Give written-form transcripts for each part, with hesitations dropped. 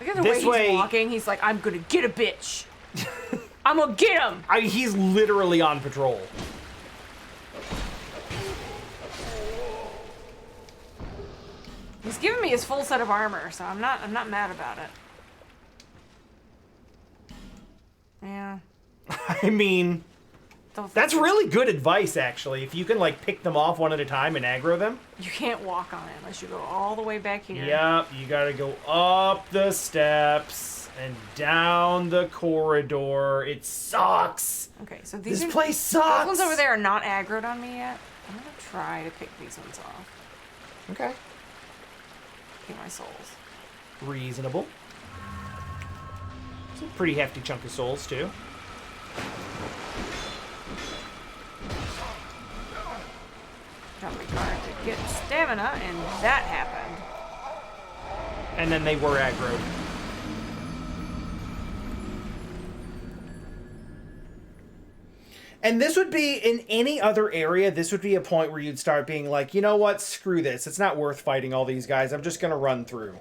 Look at the way he's walking. He's like, I'm gonna get a bitch. I'm gonna get him. He's literally on patrol. He's giving me his full set of armor, so I'm not mad about it. Yeah. I mean, that's really good advice, actually. If you can, like, pick them off one at a time and aggro them. You can't walk on it unless you go all the way back here. Yep, you gotta go up the steps and down the corridor. It sucks. Okay, so this place sucks. Those ones over there are not aggroed on me yet. I'm gonna try to pick these ones off. Okay. Get my souls. Reasonable. It's a pretty hefty chunk of souls, too. Drop my card to get stamina, and that happened. And then they were aggroed. And this would be, in any other area, this would be a point where you'd start being like, you know what, screw this. It's not worth fighting all these guys. I'm just going to run through.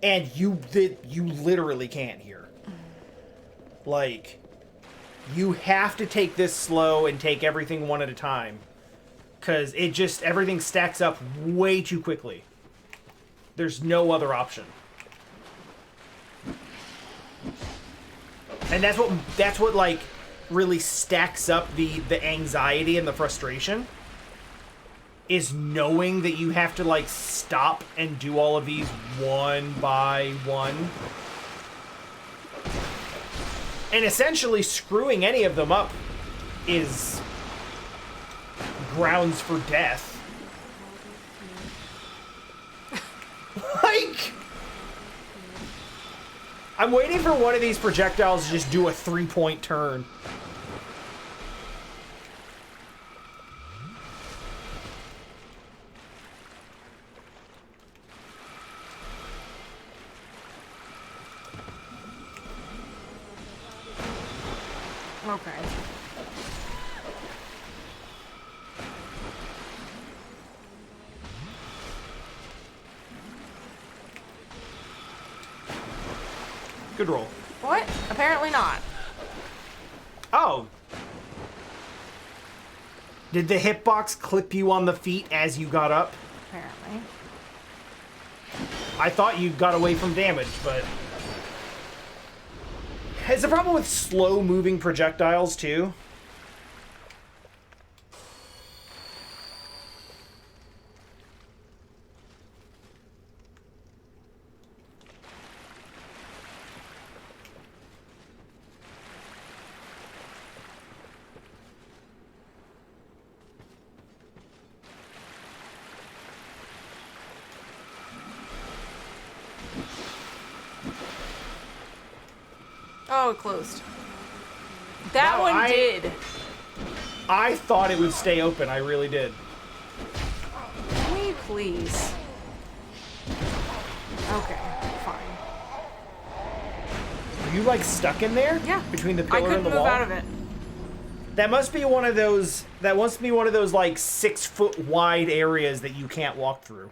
And you literally can't here. Like, you have to take this slow and take everything one at a time. Because everything stacks up way too quickly. There's no other option. And that's what like, really stacks up the anxiety and the frustration, is knowing that you have to, like, stop and do all of these one by one. And essentially screwing any of them up is grounds for death. Like, I'm waiting for one of these projectiles to just do a 3-point turn. Okay. Good roll. What? Apparently not. Oh. Did the hitbox clip you on the feet as you got up? Apparently. I thought you got away from damage, but... It's a problem with slow-moving projectiles, too. Oh, it closed. That one did. I thought it would stay open. I really did. Can we please? Okay, fine. Are you, like, stuck in there? Yeah. Between the pillar and the wall? I couldn't move out of it. That must be one of those... That must be one of those, like, 6-foot wide areas that you can't walk through.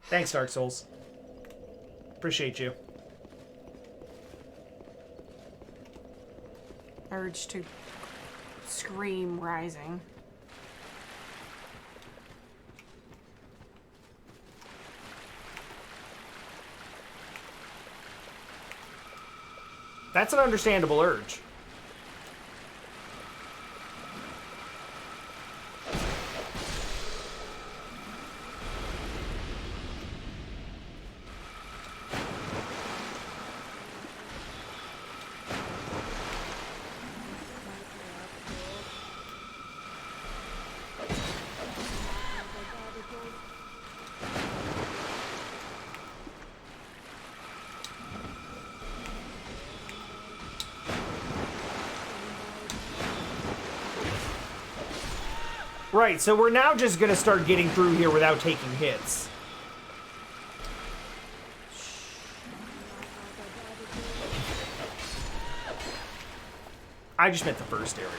Thanks, Dark Souls. Appreciate you. Urge to scream rising. That's an understandable urge. Right, so we're now just gonna start getting through here without taking hits. I just meant the first area.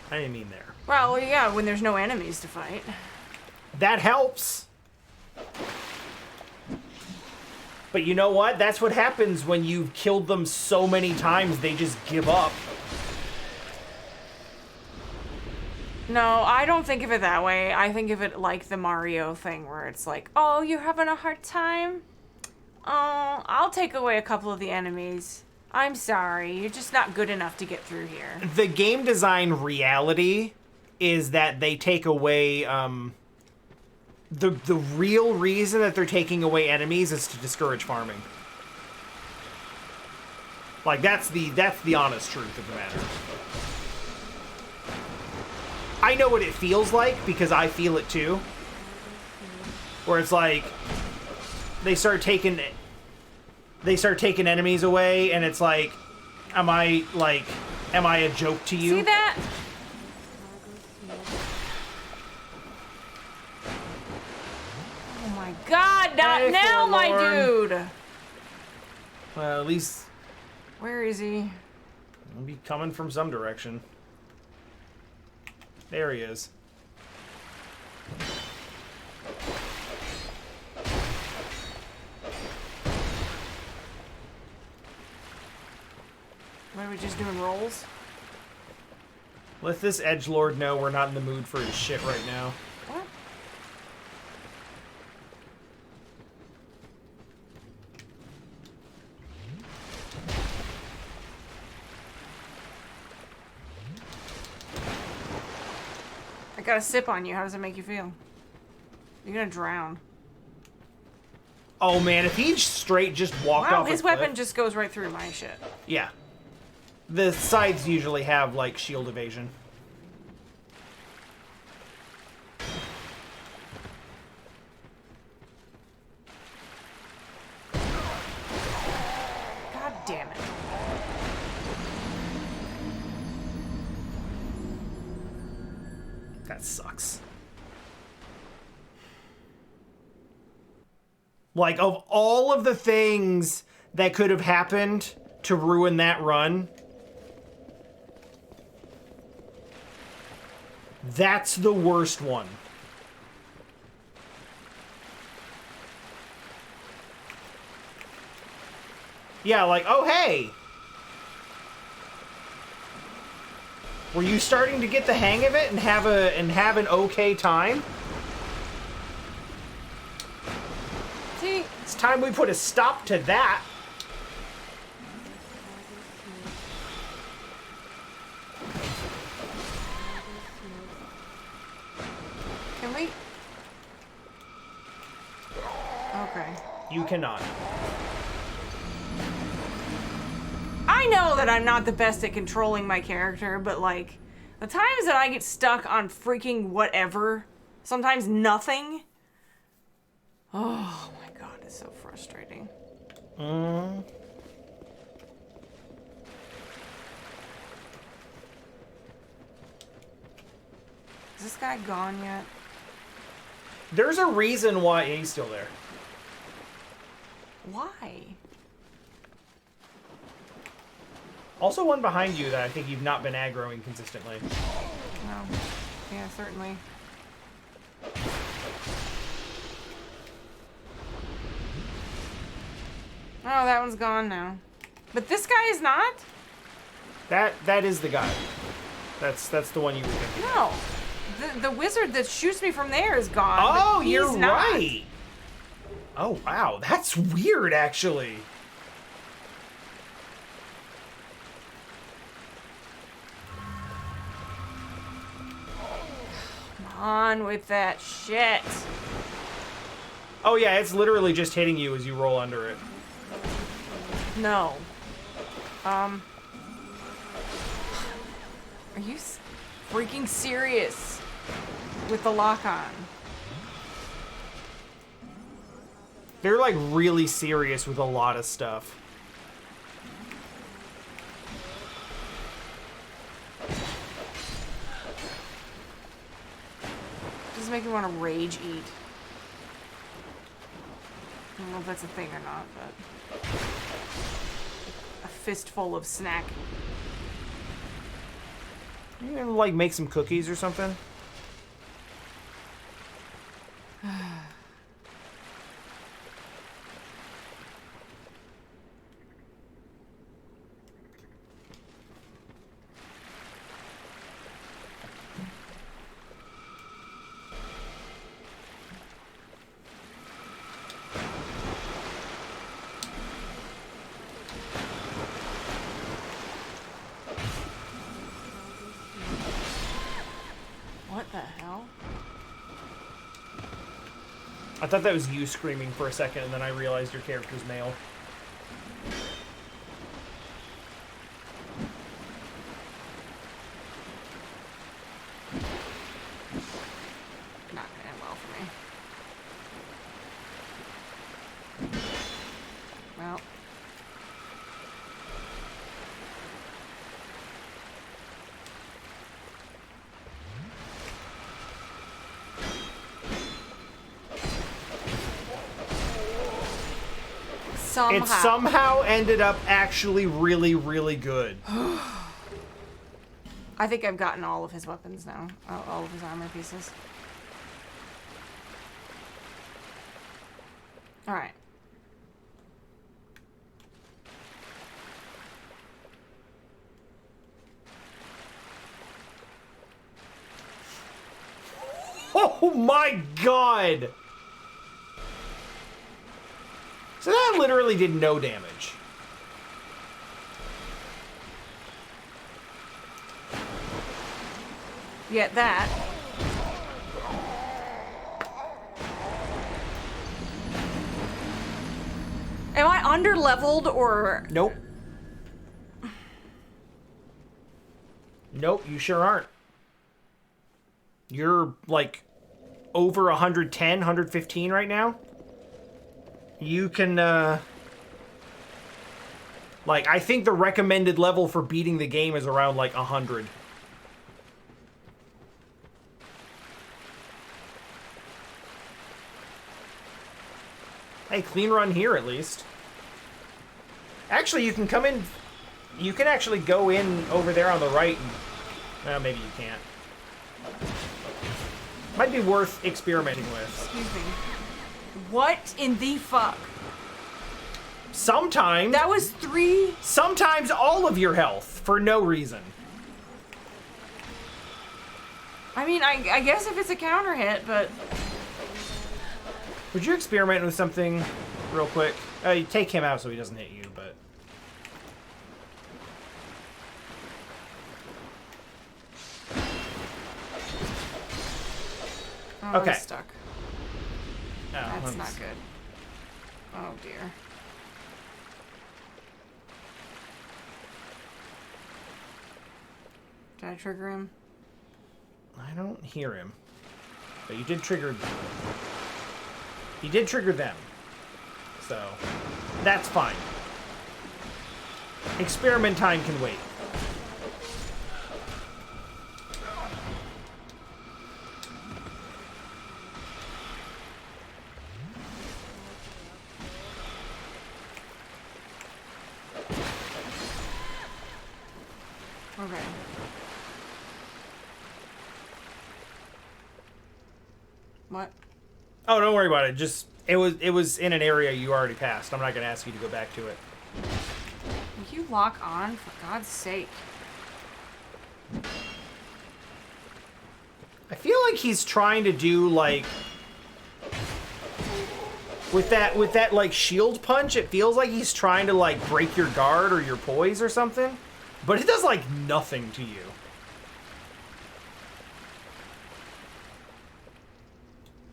I didn't mean there. Well, yeah, when there's no enemies to fight. But helps. But you know what? That's what happens when you've killed them so many times, they just give up. No, I don't think of it that way. I think of it like the Mario thing where it's like, oh, you're having a hard time? Oh, I'll take away a couple of the enemies. I'm sorry, you're just not good enough to get through here. The game design reality is that they take away, the real reason that they're taking away enemies is to discourage farming. Like, that's the honest truth of the matter. I know what it feels like, because I feel it too. Where it's like, they start taking enemies away, and it's like, am I a joke to you? See that? Oh my god, not Hey, now, my Forlorn. dude! Well, at least Where is he? he'll be coming from some direction. There he is. What, are we just doing rolls? Let this edgelord know we're not in the mood for his shit right now. What? I got a sip on you. How does it make you feel? You're gonna drown. Oh man, if he straight just walked Wow, off his a cliff- weapon just goes right through my shit. Yeah. The sides usually have, like, shield evasion. God damn it. That sucks. Like, of all of the things that could have happened to ruin that run, that's the worst one. Yeah, like, oh hey! Were you starting to get the hang of it and have an okay time? See, It's time we put a stop to that. can we? Okay. You cannot. I know that I'm not the best at controlling my character, but like, the times that I get stuck on freaking whatever, sometimes nothing. Oh my god, it's so frustrating. Is this guy gone yet? There's a reason why he's still there. Why? Also one behind you that I think you've not been aggroing consistently. Well, yeah, certainly. Oh, that one's gone now. But this guy is not? That is the guy. That's the one you were thinking. No. The wizard that shoots me from there is gone. Oh, but he's you're not. right. Oh wow, that's weird actually. Come on with that shit. Oh yeah, it's literally just hitting you as you roll under it. No. Are you freaking serious with the lock-on? They're like really serious with a lot of stuff. Does it make me want to rage eat? I don't know if that's a thing or not, but a fistful of snack. You gonna like make some cookies or something? I thought that was you screaming for a second, and then I realized your character's male. Not gonna end well for me. Well. Somehow. It somehow ended up actually really, really good. I think I've gotten all of his weapons now. All of his armor pieces. Alright. Oh my god! So that literally did no damage. Get that. Am I under-leveled or... Nope. Nope, you sure aren't. You're, like, over 110, 115 right now. You can, like, I think the recommended level for beating the game is around, like, 100. Hey, clean run here, at least. Actually, you can come in... You can actually go in over there on the right and... Well, maybe you can't. Might be worth experimenting with. Excuse me. What in the fuck? Sometimes... That was 3... Sometimes all of your health, for no reason. I mean, I guess if it's a counter hit, but... Would you experiment with something real quick? You take him out so he doesn't hit you, but... Oh, Okay. I'm stuck. Oh, That's I'm not good. Oh, dear. Did I trigger him? I don't hear him. But you did trigger... You did trigger them. So, that's fine. Experiment time can wait. Okay. What? Oh, don't worry about it. Just it was in an area you already passed. I'm not gonna ask you to go back to it. Will you lock on, for God's sake? I feel like he's trying to do like with that like shield punch, it feels like he's trying to like break your guard or your poise or something. But it does like nothing to you.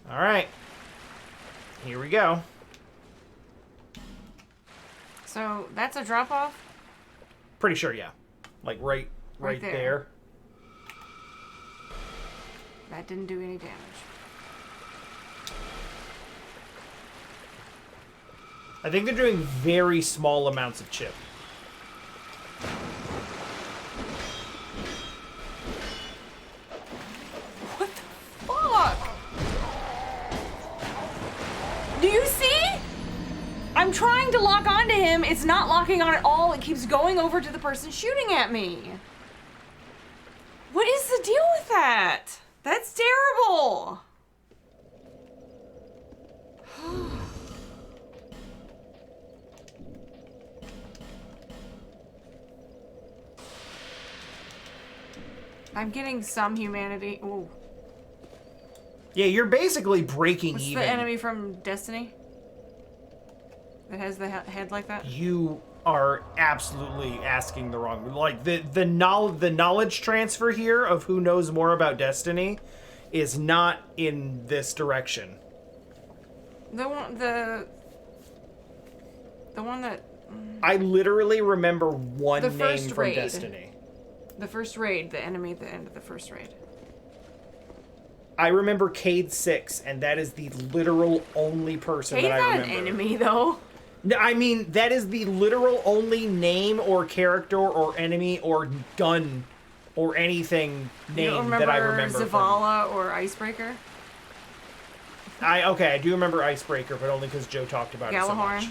All right. Here we go. So, that's a drop-off? Pretty sure, yeah. Like right Right there. there. That didn't do any damage. I think they're doing very small amounts of chip. What the fuck? Do you see? I'm trying to lock onto him. It's not locking on at all. It keeps going over to the person shooting at me. What is the deal with that? That's terrible. I'm getting some humanity. Ooh. Yeah, you're basically breaking What's even. the enemy from Destiny? That has the head like that? You are absolutely asking the wrong. Like the knowledge transfer here of who knows more about Destiny is not in this direction. The one that I literally remember one The name first from raid. Destiny. the first raid, the enemy at the end of the first raid. I remember Cade 6, and that is the literal only person Kate's that I not remember. an enemy though. No, I mean, that is the literal only name or character or enemy or gun or anything You don't name remember that I remember. Zavala or Icebreaker? Okay, I do remember Icebreaker, but only because Joe talked about it so Galahorn? much.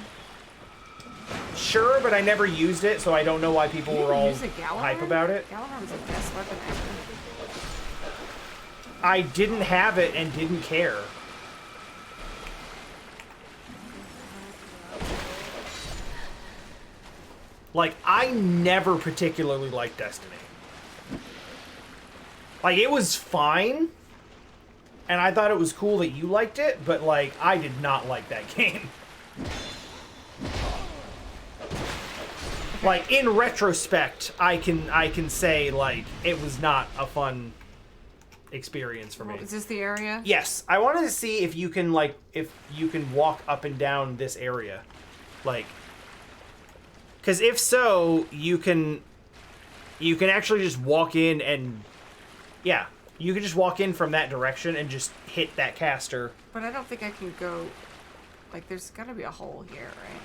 Sure, but I never used it, so I don't know why people were all Use a Galahorn? hype about it. Galahorn's the best weapon ever. I didn't have it and didn't care. Like, I never particularly liked Destiny. Like, it was fine, and I thought it was cool that you liked it, but, like, I did not like that game. Like, in retrospect, I can say, like, it was not a fun experience for me. Is this the area? Yes, I wanted to see if you can, like, if you can walk up and down this area. Like, because if so, you can actually just walk in and, yeah, you can just walk in from that direction and just hit that caster. But I don't think I can go, like, there's gotta be a hole here, right?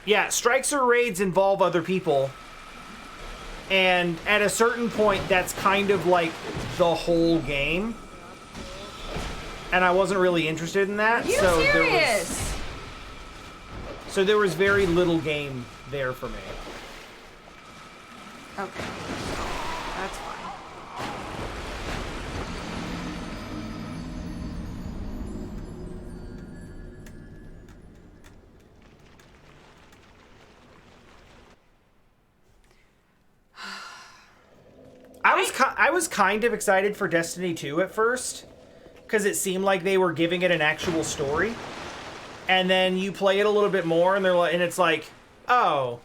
Yeah, strikes or raids involve other people. And at a certain point, that's kind of like the whole game. And I wasn't really interested in that. Are you serious? So there was very little game there for me. Okay. That's fine. I was kind of excited for Destiny 2 at first, because it seemed like they were giving it an actual story. And then you play it a little bit more, and it's like, oh,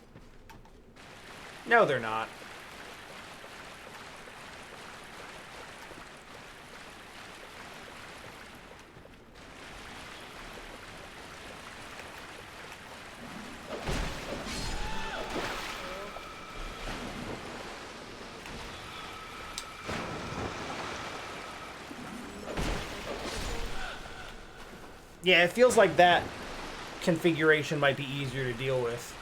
no, they're not. Yeah, it feels like that configuration might be easier to deal with.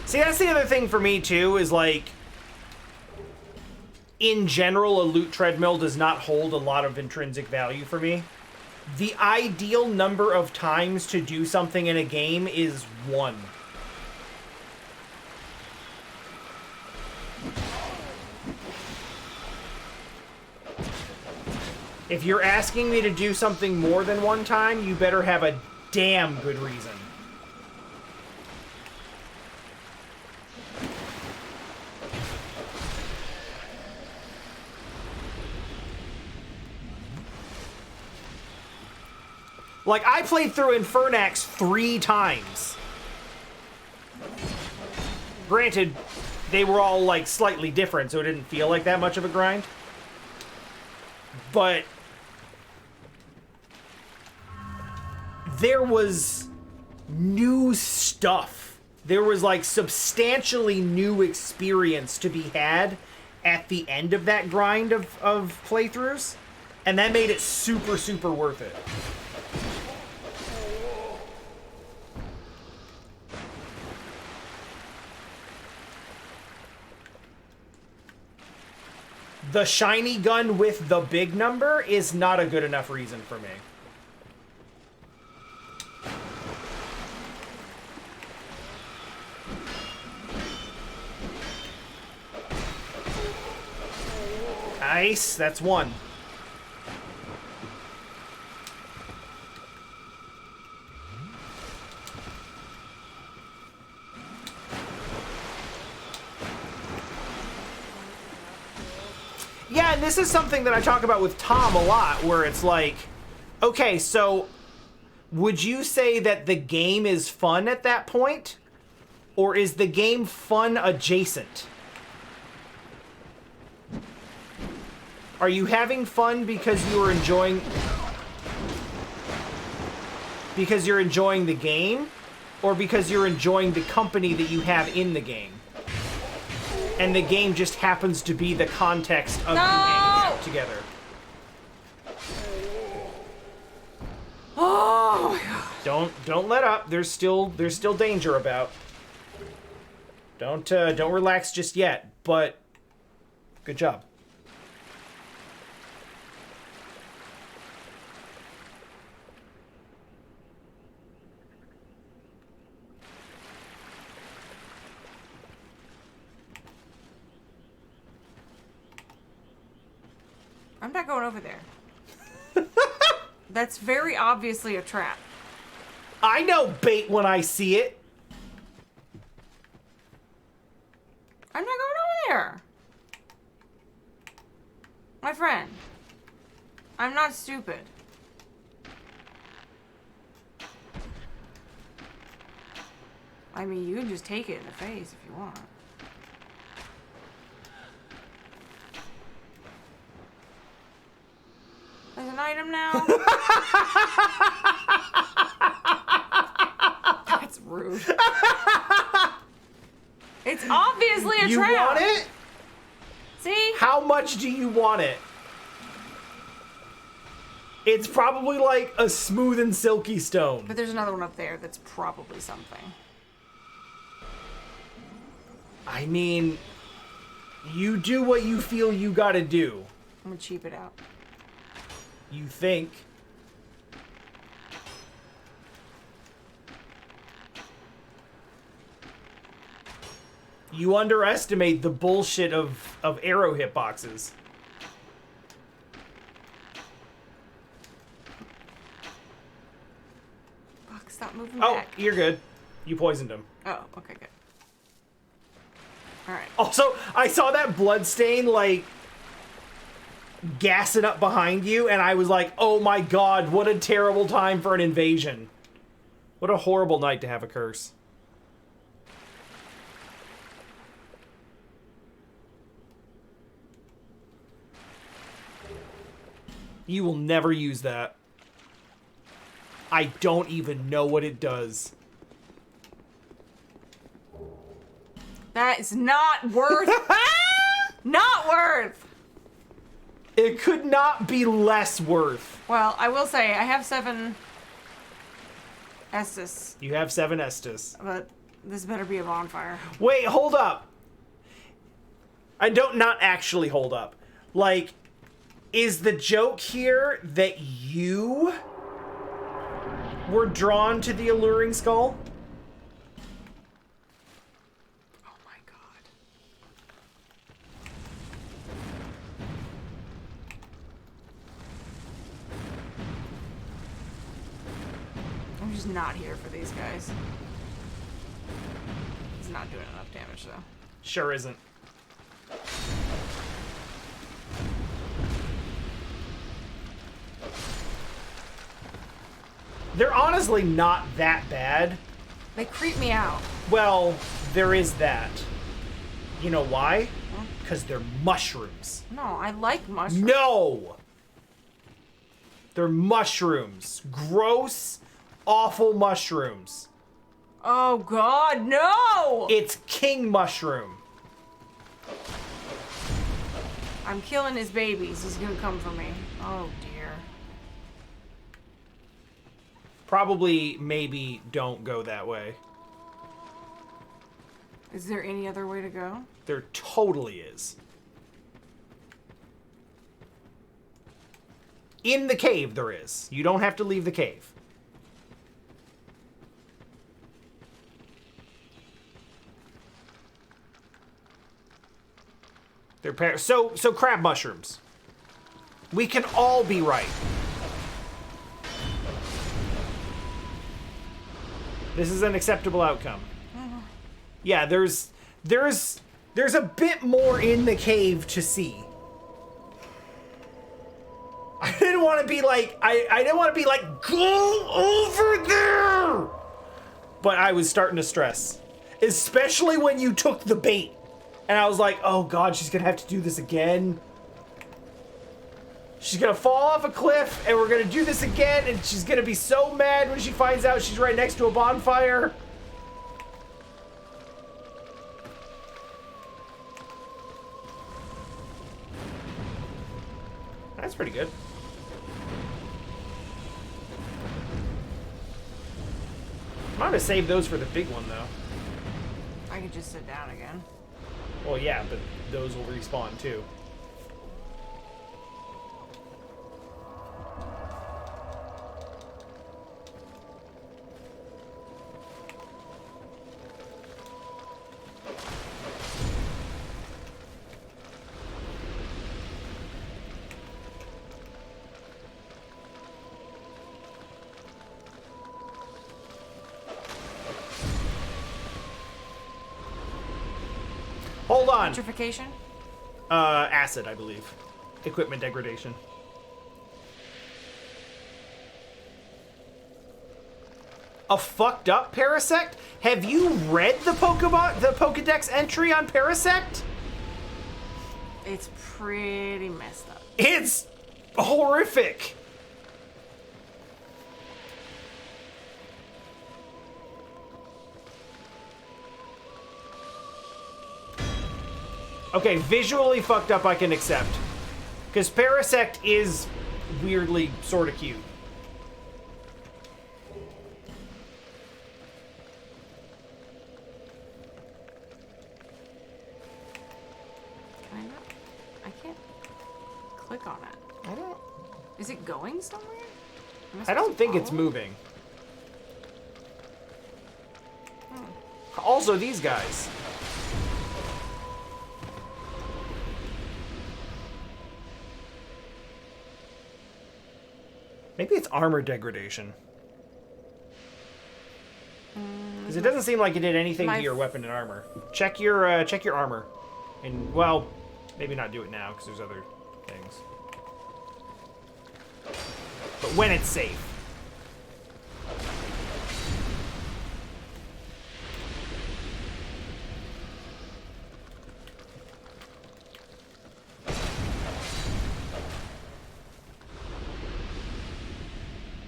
See, that's the other thing for me, too, is like, in general, a loot treadmill does not hold a lot of intrinsic value for me. The ideal number of times to do something in a game is 1. If you're asking me to do something more than 1 time, you better have a damn good reason. Like, I played through Infernax 3 times. Granted, they were all, like, slightly different, so it didn't feel like that much of a grind. But there was new stuff. There was, like, substantially new experience to be had at the end of that grind of playthroughs. And that made it super, super worth it. The shiny gun with the big number is not a good enough reason for me. Nice, that's 1. Yeah, and this is something that I talk about with Tom a lot, where it's like, okay, so would you say that the game is fun at that point? Or is the game fun adjacent? Are you having fun because you are enjoying... because you're enjoying the game? Or because you're enjoying the company that you have in the game? And the game just happens to be the context of you hanging out together. Oh my god. Don't let up. There's still danger about. Don't relax just yet, but good job. I'm not going over there. That's very obviously a trap. I know bait when I see it. I'm not going over there. My friend. I'm not stupid. I mean, you can just take it in the face if you want. There's an item now. That's rude. It's obviously a You trap. want it? See? How much do you want it? It's probably like a smooth and silky stone. But there's another one up there that's probably something. I mean, you do what you feel you gotta do. I'm gonna cheap it out. You think. You underestimate the bullshit of arrow hitboxes. Fuck, stop moving Oh, back. you're good. You poisoned him. Oh, okay, good. Alright. Also, I saw that blood stain, like, gassing up behind you, and I was like, oh my god, what a terrible time for an invasion. What a horrible night to have a curse. You will never use that. I don't even know what it does. That is not worth... not worth! It could not be less worth. Well, I will say, I have 7 Estus, You have 7 Estus. but this better be a bonfire. Wait, hold up. I don't not actually hold up. Like, is the joke here that you were drawn to the alluring skull? Oh my god. I'm just not here for these guys. He's not doing enough damage though. Sure isn't. They're honestly not that bad. They creep me out. Well, there is that. You know why? Because they're mushrooms. No, I like mushrooms. No! They're mushrooms. Gross, awful mushrooms. Oh god, no! It's king mushroom. I'm killing his babies. He's gonna come for me. Oh dear. Probably, maybe, don't go that way. Is there any other way to go? There totally is. In the cave, there is. You don't have to leave the cave. They're so crab mushrooms. We can all be right. This is an acceptable outcome. Yeah, there's a bit more in the cave to see. I didn't want to be like, I didn't want to be like, go over there! But I was starting to stress. Especially when you took the bait. And I was like, oh god, she's gonna have to do this again. She's gonna fall off a cliff, and we're gonna do this again, and she's gonna be so mad when she finds out she's right next to a bonfire. That's pretty good. I'm gonna save those for the big one, though. I can just sit down again. Well, yeah, but those will respawn, too. Hold on. Petrification? Acid, I believe. Equipment degradation. A fucked up Parasect? Have you read the Pokedex entry on Parasect? It's pretty messed up. It's horrific. Okay, visually fucked up I can accept. Because Parasect is weirdly sort of cute. Can I not? I can't click on it. I don't... Is it going somewhere? I don't think it's moving. Also, these guys. Maybe it's armor degradation. Because it doesn't seem like it did anything to your weapon and armor. Check your armor. And, well, maybe not do it now, because there's other things. But when it's safe.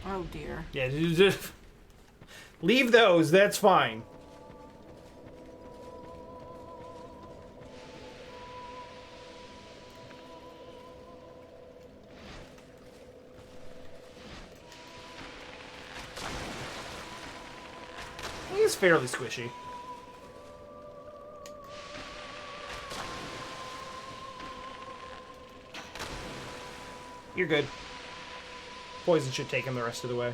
Oh dear. Yeah, just leave those, that's fine. He is fairly squishy. You're good. Poison should take him the rest of the way.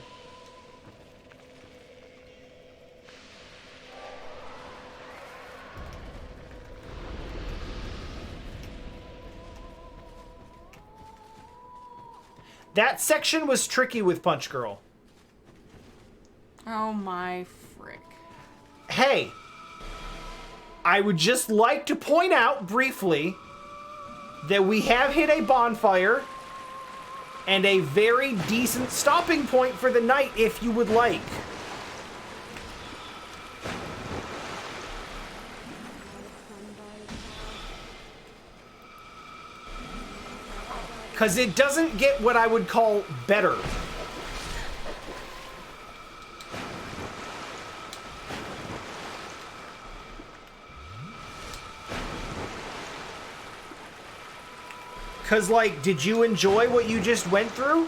That section was tricky with Punch Girl. Oh my frick. Hey, I would just like to point out briefly that we have hit a bonfire and a very decent stopping point for the night if you would like. Because it doesn't get what I would call better. Because, like, did you enjoy what you just went through?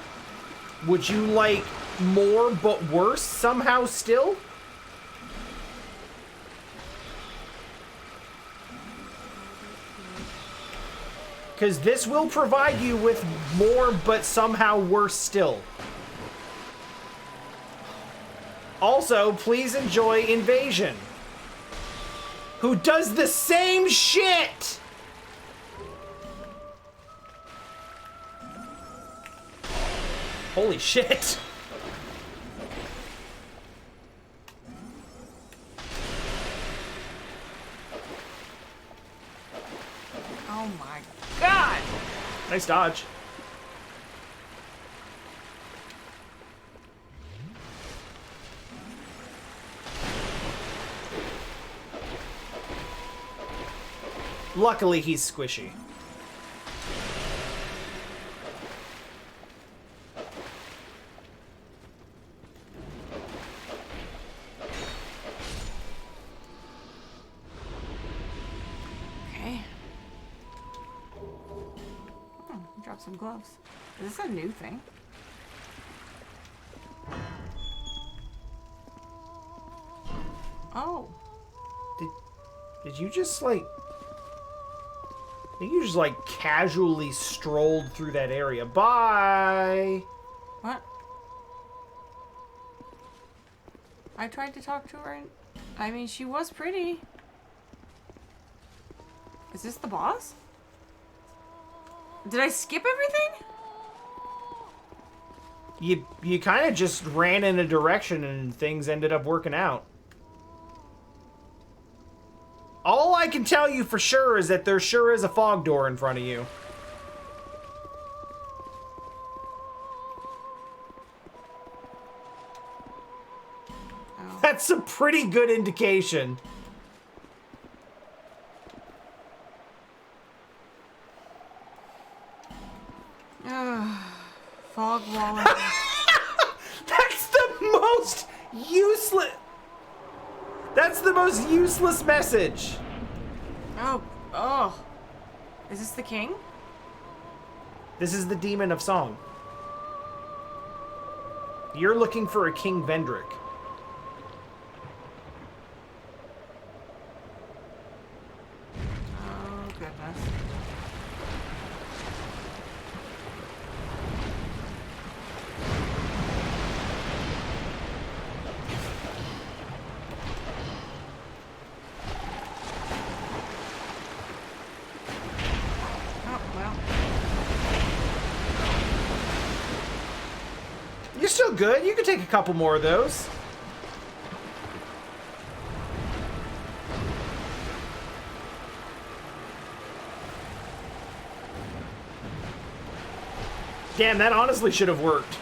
Would you like more but worse somehow still? Because this will provide you with more but somehow worse still. Also, please enjoy Invasion, who does the same shit! Holy shit. Oh my god! Nice dodge. Luckily, he's squishy. Okay. Oh, drop some gloves. Is this a new thing? Oh. Did you just, like... I think you just, like, casually strolled through that area. Bye! What? I tried to talk to her and... I mean, she was pretty. Is this the boss? Did I skip everything? You kind of just ran in a direction and things ended up working out. All I can tell you for sure is that there sure is a fog door in front of you. Oh. That's a pretty good indication. Fog wall. That's the most useless... That's the most useless message. Oh. Oh. Is this the king? This is the demon of song. You're looking for a King Vendrick. Oh, goodness. Oh, well. You're still good. You can take a couple more of those. Damn, that honestly should have worked.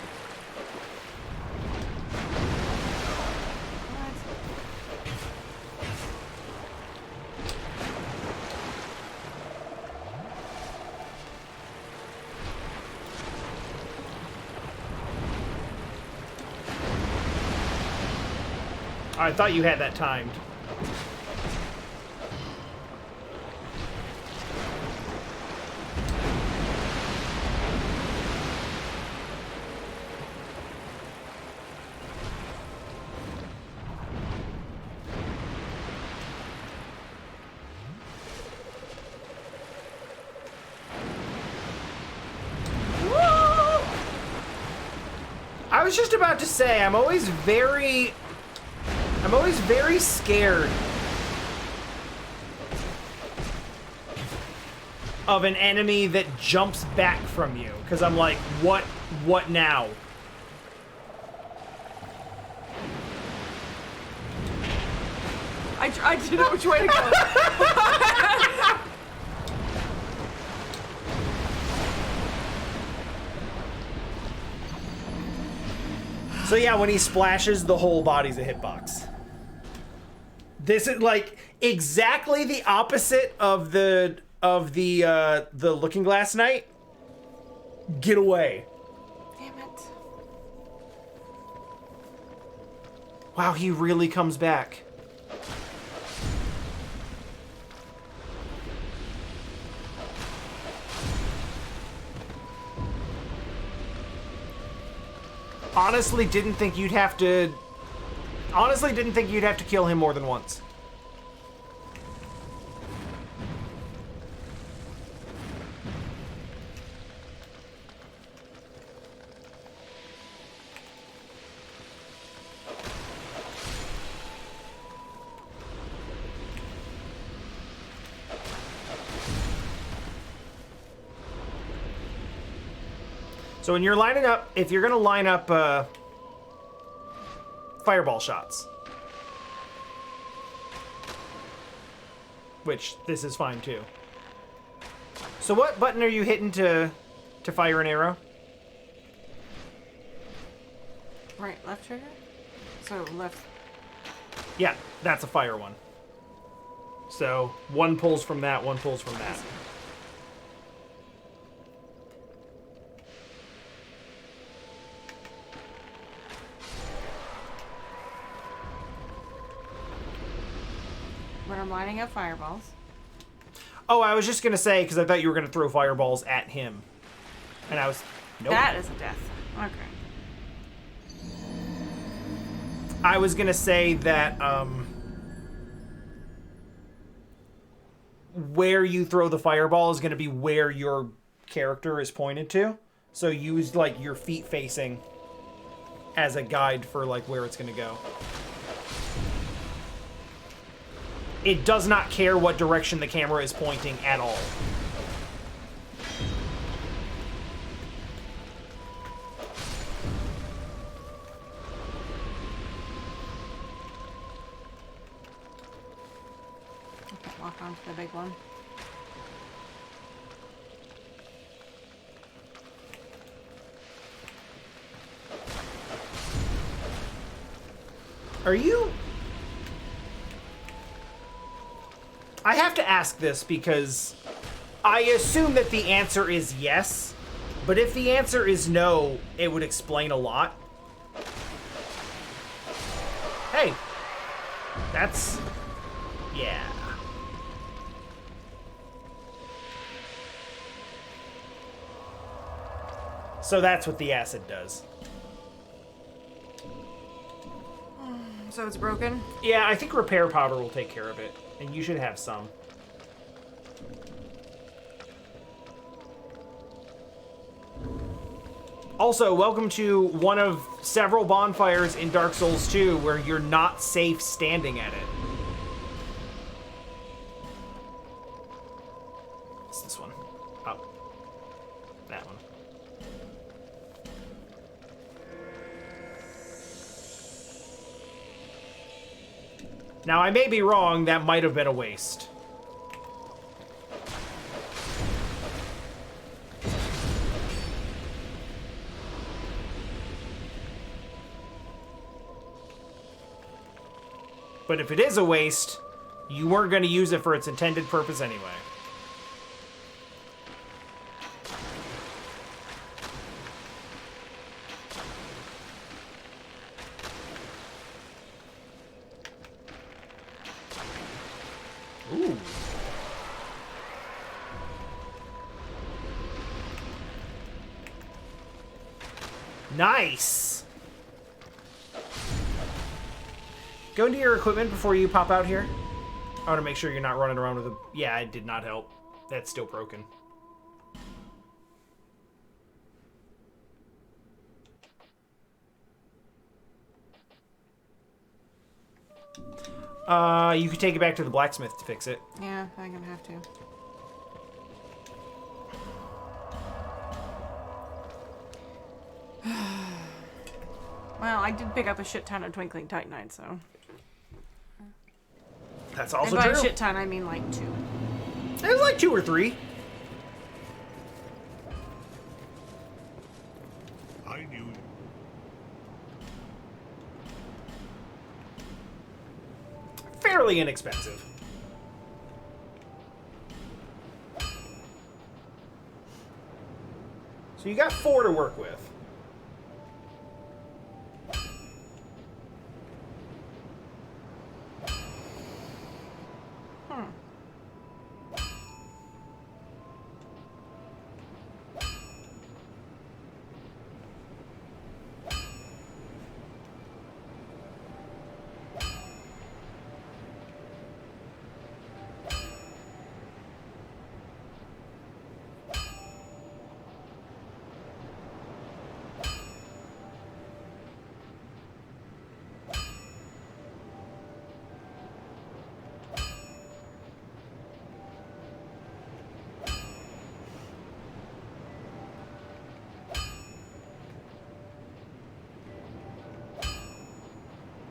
I thought you had that timed. I was just about to say, I'm always very scared of an enemy that jumps back from you, because I'm like, what now? I didn't know which way to go. So yeah, when he splashes, the whole body's a hitbox. This is like exactly the opposite of the Looking Glass Knight. Get away. Damn it. Wow, he really comes back. Honestly, didn't think you'd have to kill him more than once. So when you're lining up, if you're gonna line up fireball shots, which this is fine too. So what button are you hitting to fire an arrow? Right, left trigger? So left. Yeah, that's a fire one. So one pulls from that, one pulls from that. But I'm lining up fireballs. Oh, I was just going to say, because I thought you were going to throw fireballs at him. And I was... Nope. That is a death. Okay. I was going to say that, where you throw the fireball is going to be where your character is pointed to. So use, like, your feet facing as a guide for, like, where it's going to go. It does not care what direction the camera is pointing at all. Okay, walk onto the big one. Are you... I have to ask this because I assume that the answer is yes, but if the answer is no, it would explain a lot. Hey, that's... yeah. So that's what the acid does. So it's broken? Yeah, I think repair powder will take care of it. And you should have some. Also, welcome to one of several bonfires in Dark Souls 2 where you're not safe standing at it. What's this one? Oh. That one. Now, I may be wrong, that might have been a waste. But if it is a waste, you weren't going to use it for its intended purpose anyway. Ooh. Nice. Go into your equipment before you pop out here. I want to make sure you're not running around with a... Yeah, it did not help. That's still broken. You could take it back to the blacksmith to fix it. Yeah, I'm gonna have to. Well, I did pick up a shit ton of Twinkling Titanite, so... That's also and by true. a shit ton, I mean like 2. It was like 2 or 3. I knew you. Fairly inexpensive. So you got 4 to work with.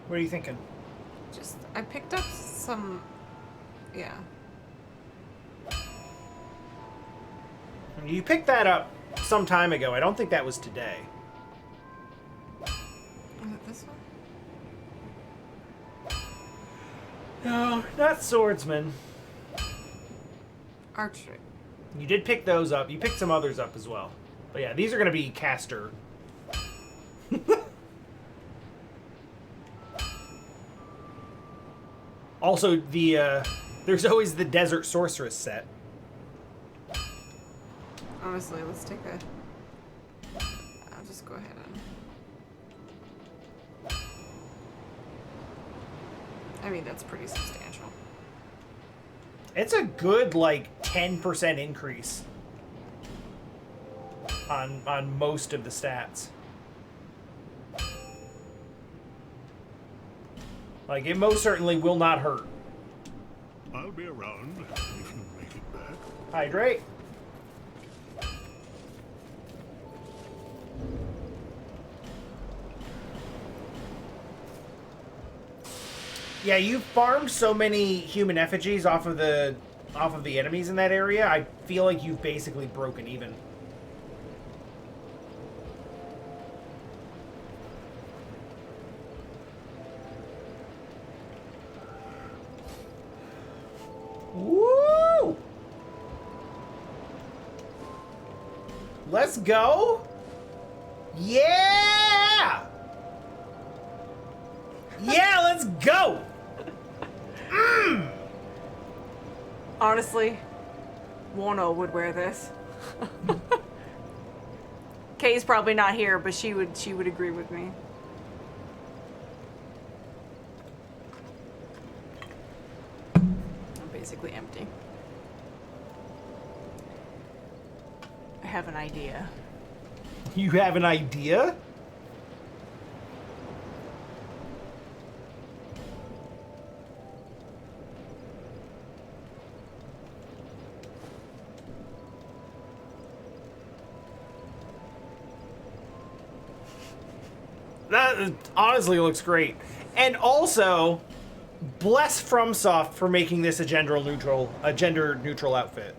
What are you thinking? Just, I picked up some... Yeah. You picked that up some time ago. I don't think that was today. Is it this one? No, not swordsman. Archery. You did pick those up. You picked some others up as well. But yeah, these are going to be caster. Also, there's always the Desert Sorceress set. Honestly, let's take a... I'll just go ahead and... I mean, that's pretty substantial. It's a good, like, 10% increase on most of the stats. Like, it most certainly will not hurt. I'll be around if you make it back. Hydrate. Yeah, you farmed so many human effigies off of the enemies in that area. I feel like you've basically broken even. Woo! Let's go. Yeah! Yeah, let's go. Honestly, Wano would wear this. Kay's probably not here, but she would agree with me. I'm basically empty. I have an idea. You have an idea? That honestly looks great. And also, bless FromSoft for making this a gender neutral outfit.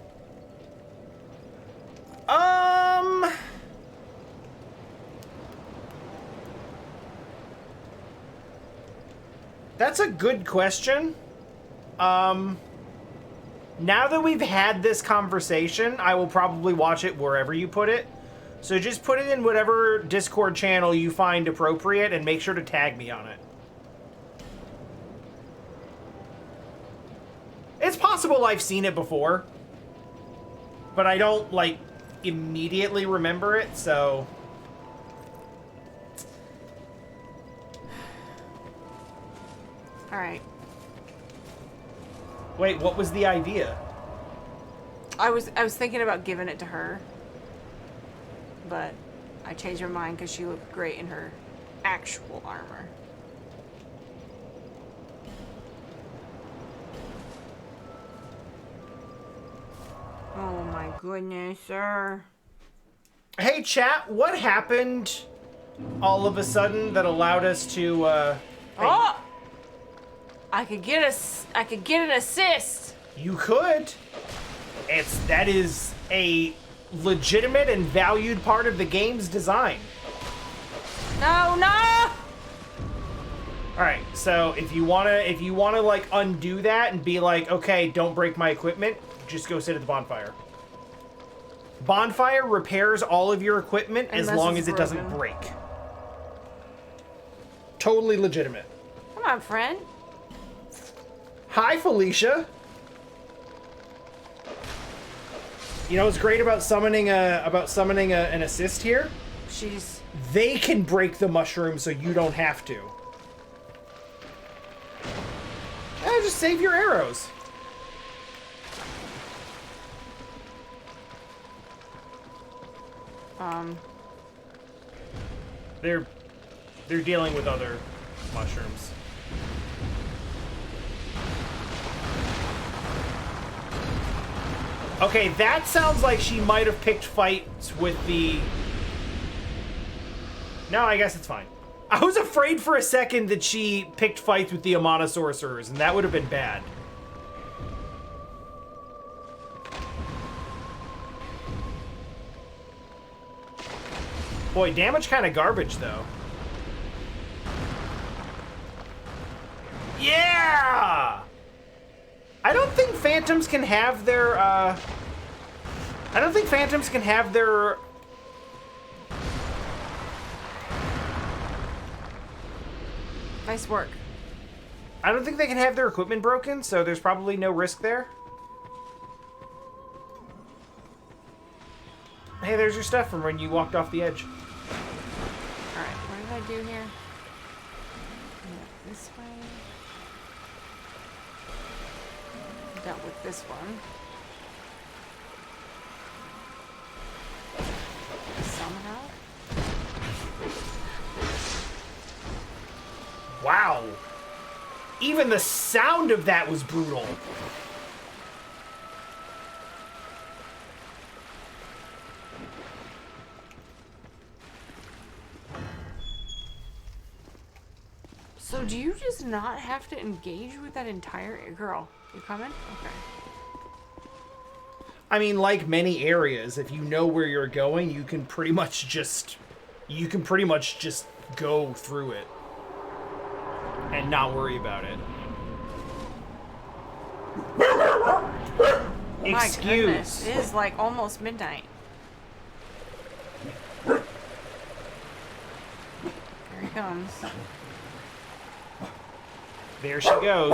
That's a good question. Now that we've had this conversation, I will probably watch it wherever you put it. So just put it in whatever Discord channel you find appropriate and make sure to tag me on it. It's possible I've seen it before, but I don't, like, immediately remember it, so... Alright. Wait, what was the idea? I was thinking about giving it to her. But I changed my mind because she looked great in her actual armor. Oh my goodness, sir. Hey, chat, what happened all of a sudden that allowed us to, Oh! I could get an assist. You could. That is a legitimate and valued part of the game's design. No, no! Alright, so if you wanna like undo that and be like, okay, don't break my equipment, just go sit at the bonfire. Bonfire repairs all of your equipment as long as it doesn't break. Totally legitimate. Come on, friend. Hi, Felicia. You know what's great about summoning an assist here? They can break the mushroom so you don't have to. Just save your arrows. They're dealing with other mushrooms. Okay, that sounds like she might have picked fights with the... No, I guess it's fine. I was afraid for a second that she picked fights with the Amana Sorcerers, and that would have been bad. Boy, damage kind of garbage, though. Yeah! I don't think phantoms can have their, I don't think phantoms can have their... Nice work. I don't think they can have their equipment broken, so there's probably no risk there. Hey, there's your stuff from when you walked off the edge. Alright, what did I do here? This way. Dealt with this one. Somehow. Wow. Even the sound of that was brutal. So do you just not have to engage with that entire girl? You coming? Okay. I mean, like many areas, if you know where you're going, you can pretty much just go through it and not worry about it. My Excuse. goodness, it is like almost midnight. Here he comes. There she goes.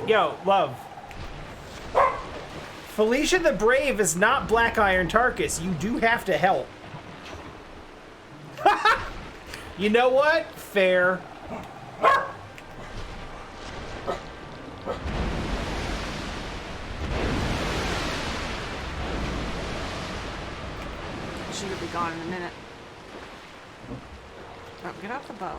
Yo, love. Felicia the Brave is not Black Iron Tarkus. You do have to help. You know what? Fair. She could be gone in a minute. Oh, get off the bow.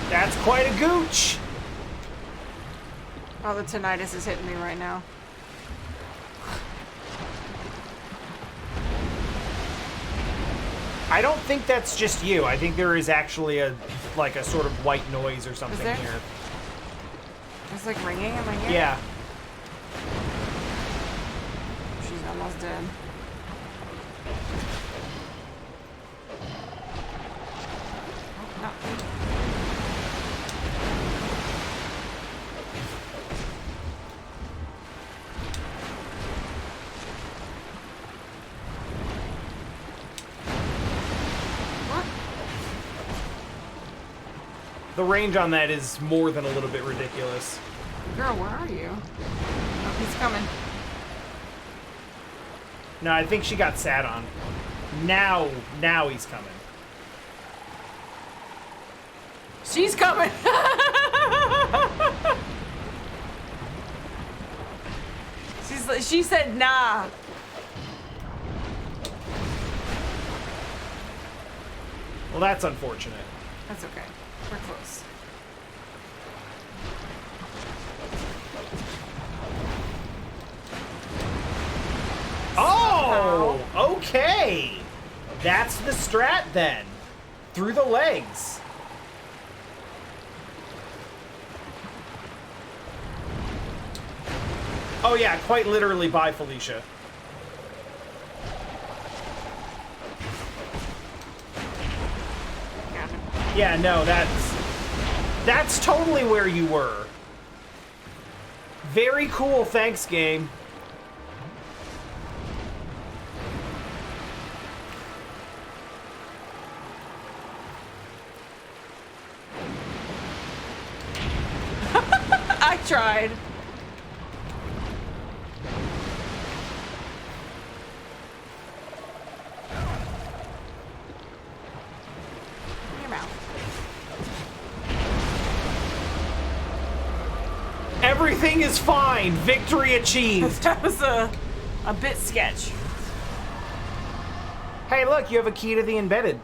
That's quite a gooch. Oh, the tinnitus is hitting me right now. I don't think that's just you. I think there is actually a sort of white noise or something there? here. It's like ringing in my ear. Yeah. She's almost dead. Oh, no. What? The range on that is more than a little bit ridiculous. Girl, where are you? Oh, he's coming. No, I think she got sat on. Now he's coming. She's coming! She said nah. Well, that's unfortunate. That's okay. We're close. Oh, okay. That's the strat then. Through the legs. Oh yeah, quite literally by Felicia. Got him. Yeah, no, that's totally where you were. Very cool, thanks, game. I tried. In your mouth. Everything is fine. Victory achieved. That was a bit sketch. Hey, look, you have a key to the embedded.